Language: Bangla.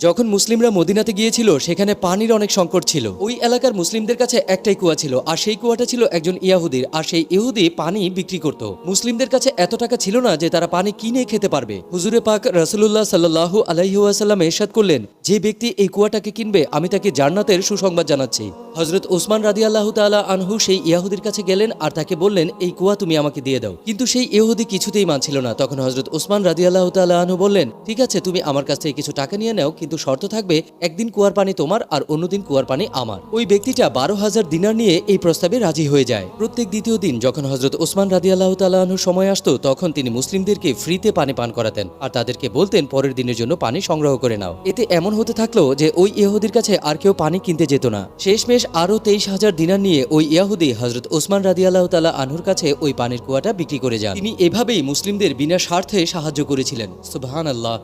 যখন মুসলিমরা মদিনাতে গিয়েছিল সেখানে পানির অনেক সংকট ছিল। ওই এলাকার মুসলিমদের কাছে একটাই কুয়া ছিল, আর সেই কুয়াটা ছিল একজন ইহুদির, আর সেই ইহুদি পানি বিক্রি করত। মুসলিমদের কাছে এত টাকা ছিল না যে তারা পানি কিনে খেতে পারবে। হুজুরে পাক রাসূলুল্লাহ সাল্লাল্লাহু আলাইহি ওয়াসাল্লাম ইরশাদ করলেন, যে ব্যক্তি এই কুয়াটাকে কিনবে আমি তাকে জান্নাতের সুসংবাদ জানাচ্ছি। হযরত ওসমান রাদিয়াল্লাহু তাআলা আনহু সেই ইহুদির কাছে গেলেন আর তাকে বললেন, এই কুয়া তুমি আমাকে দিয়ে দাও। কিন্তু সেই ইহুদি কিছুতেই মানছিল না। তখন হযরত ওসমান রাদিয়াল্লাহু তাআলা আনহু বললেন, ঠিক আছে, তুমি আমার কাছ থেকে কিছু টাকা নিয়ে নাও, কিন্তু শর্ত থাকবে একদিন কুয়ার পানি তোমার আর অন্যদিন কুয়ার পানি আমার। ওই ব্যক্তিটা 12,000 দিনার নিয়ে এই প্রস্তাবে রাজি হয়ে যায়। প্রত্যেক দ্বিতীয় দিন যখন হযরত ওসমান রাদিয়াল্লাহু তাআলা আনহু সময় আসতো তখন তিনি মুসলিমদেরকে ফ্রিতে পানি পান করাতেন আর তাদেরকে বলতেন পরের দিনের জন্য পানি সংগ্রহ করে নাও। এতে এমন হতে থাকলো যে ওই ইহুদির কাছে আর কেউ পানি কিনতে যেত না। শেষমেশ আরো 23,000 দিনার নিয়ে ওই ইহুদি হযরত ওসমান রাদিয়াল্লাহু তাআলা আনহুর কাছে ওই পানির কুয়াটা বিক্রি করে যান। তিনি এভাবেই মুসলিমদের বিনা স্বার্থে সাহায্য করেছিলেন। সুবহানাল্লাহ।